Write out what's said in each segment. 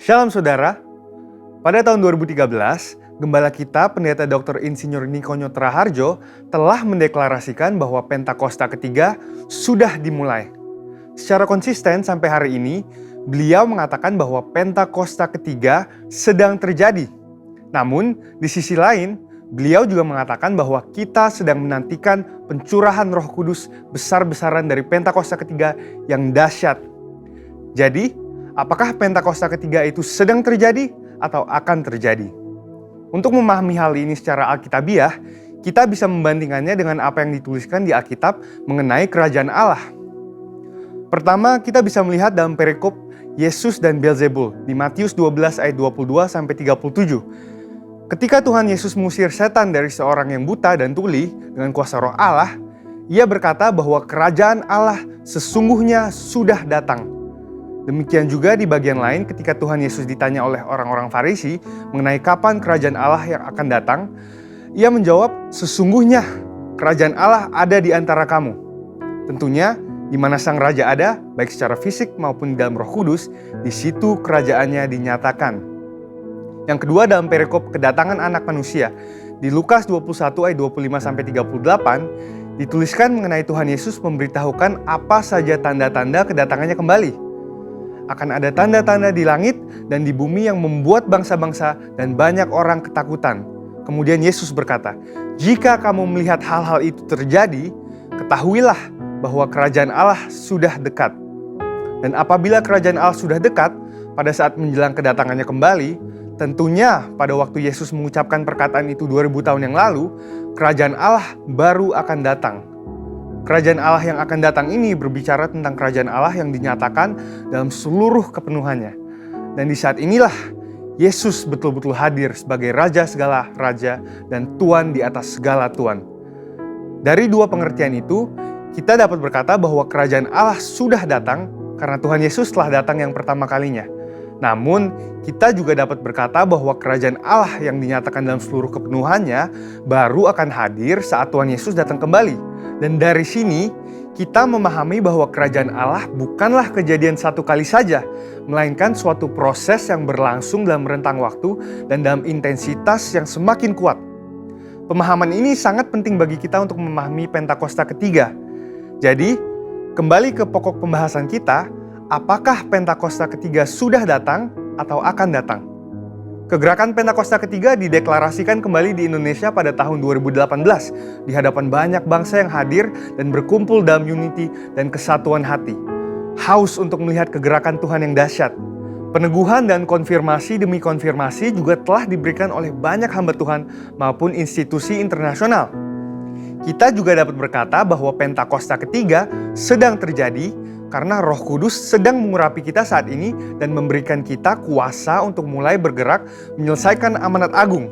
Shalom saudara, pada tahun 2013, Gembala kita, Pendeta Dr. Insinyur Nikonyo Traharjo, telah mendeklarasikan bahwa Pentakosta ketiga sudah dimulai. Secara konsisten sampai hari ini, beliau mengatakan bahwa Pentakosta ketiga sedang terjadi. Namun, di sisi lain, beliau juga mengatakan bahwa kita sedang menantikan pencurahan Roh Kudus besar-besaran dari Pentakosta ketiga yang dahsyat. Jadi, apakah Pentakosta ketiga itu sedang terjadi atau akan terjadi? Untuk memahami hal ini secara alkitabiah, kita bisa membandingkannya dengan apa yang dituliskan di Alkitab mengenai kerajaan Allah. Pertama, kita bisa melihat dalam perikop Yesus dan Beelzebul di Matius 12 ayat 22-37. Ketika Tuhan Yesus mengusir setan dari seorang yang buta dan tuli dengan kuasa Roh Allah, Ia berkata bahwa kerajaan Allah sesungguhnya sudah datang. Demikian juga di bagian lain ketika Tuhan Yesus ditanya oleh orang-orang Farisi mengenai kapan kerajaan Allah yang akan datang, Ia menjawab, sesungguhnya kerajaan Allah ada di antara kamu. Tentunya di mana sang raja ada, baik secara fisik maupun di dalam Roh Kudus, di situ kerajaannya dinyatakan. Yang kedua dalam perikop kedatangan anak manusia, di Lukas 21 ayat 25-38, dituliskan mengenai Tuhan Yesus memberitahukan apa saja tanda-tanda kedatangannya kembali. Akan ada tanda-tanda di langit dan di bumi yang membuat bangsa-bangsa dan banyak orang ketakutan. Kemudian Yesus berkata, jika kamu melihat hal-hal itu terjadi, ketahuilah bahwa kerajaan Allah sudah dekat. Dan apabila kerajaan Allah sudah dekat, pada saat menjelang kedatangannya kembali, tentunya pada waktu Yesus mengucapkan perkataan itu 2000 tahun yang lalu, kerajaan Allah baru akan datang. Kerajaan Allah yang akan datang ini berbicara tentang kerajaan Allah yang dinyatakan dalam seluruh kepenuhannya. Dan di saat inilah Yesus betul-betul hadir sebagai Raja segala Raja dan Tuan di atas segala Tuan. Dari dua pengertian itu, kita dapat berkata bahwa kerajaan Allah sudah datang karena Tuhan Yesus telah datang yang pertama kalinya. Namun, kita juga dapat berkata bahwa kerajaan Allah yang dinyatakan dalam seluruh kepenuhannya baru akan hadir saat Tuhan Yesus datang kembali. Dan dari sini, kita memahami bahwa kerajaan Allah bukanlah kejadian satu kali saja, melainkan suatu proses yang berlangsung dalam rentang waktu dan dalam intensitas yang semakin kuat. Pemahaman ini sangat penting bagi kita untuk memahami Pentakosta ketiga. Jadi, kembali ke pokok pembahasan kita, apakah Pentakosta ketiga sudah datang atau akan datang? Kegerakan Pentakosta ketiga dideklarasikan kembali di Indonesia pada tahun 2018 di hadapan banyak bangsa yang hadir dan berkumpul dalam unity dan kesatuan hati. Haus untuk melihat kegerakan Tuhan yang dahsyat. Peneguhan dan konfirmasi demi konfirmasi juga telah diberikan oleh banyak hamba Tuhan maupun institusi internasional. Kita juga dapat berkata bahwa Pentakosta ketiga sedang terjadi karena Roh Kudus sedang mengurapi kita saat ini dan memberikan kita kuasa untuk mulai bergerak menyelesaikan amanat agung.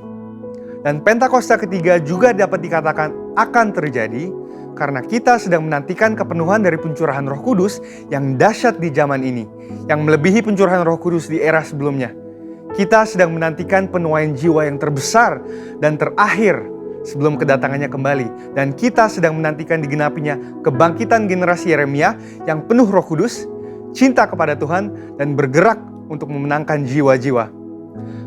Dan Pentakosta ketiga juga dapat dikatakan akan terjadi karena kita sedang menantikan kepenuhan dari pencurahan Roh Kudus yang dahsyat di zaman ini, yang melebihi pencurahan Roh Kudus di era sebelumnya. Kita sedang menantikan penuaian jiwa yang terbesar dan terakhir sebelum kedatangannya kembali. Dan kita sedang menantikan digenapinya kebangkitan generasi Yeremia yang penuh Roh Kudus, cinta kepada Tuhan, dan bergerak untuk memenangkan jiwa-jiwa.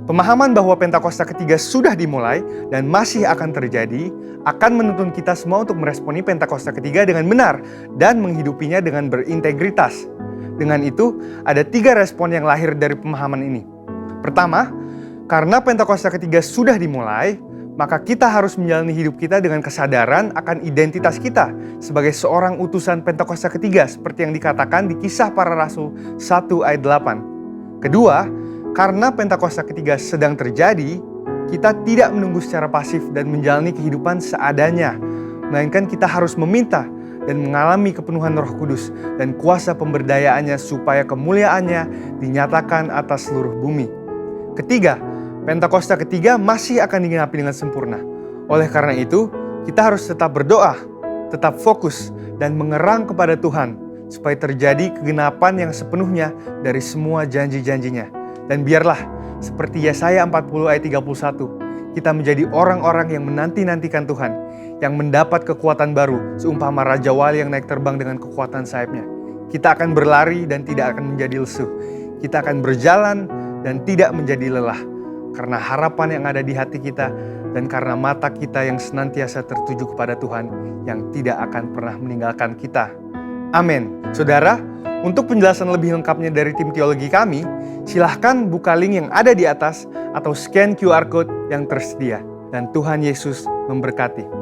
Pemahaman bahwa Pentakosta ketiga sudah dimulai dan masih akan terjadi akan menuntun kita semua untuk meresponi Pentakosta ketiga dengan benar dan menghidupinya dengan berintegritas. Dengan itu, ada 3 respon yang lahir dari pemahaman ini. Pertama, karena Pentakosta ketiga sudah dimulai, maka kita harus menjalani hidup kita dengan kesadaran akan identitas kita sebagai seorang utusan Pentakosta ketiga seperti yang dikatakan di Kisah Para Rasul 1 ayat 8. Kedua, karena Pentakosta ketiga sedang terjadi, kita tidak menunggu secara pasif dan menjalani kehidupan seadanya, melainkan kita harus meminta dan mengalami kepenuhan Roh Kudus dan kuasa pemberdayaannya supaya kemuliaannya dinyatakan atas seluruh bumi. Ketiga, Pentakosta ketiga masih akan digenapi dengan sempurna. Oleh karena itu, kita harus tetap berdoa, tetap fokus, dan mengerang kepada Tuhan supaya terjadi kegenapan yang sepenuhnya dari semua janji-janjinya. Dan biarlah, seperti Yesaya 40 ayat 31, kita menjadi orang-orang yang menanti-nantikan Tuhan, yang mendapat kekuatan baru, seumpama Raja Wali yang naik terbang dengan kekuatan sayapnya. Kita akan berlari dan tidak akan menjadi lesu. Kita akan berjalan dan tidak menjadi lelah, karena harapan yang ada di hati kita dan karena mata kita yang senantiasa tertuju kepada Tuhan yang tidak akan pernah meninggalkan kita. Amin. Saudara, untuk penjelasan lebih lengkapnya dari tim teologi kami, silahkan buka link yang ada di atas atau scan QR Code yang tersedia. Dan Tuhan Yesus memberkati.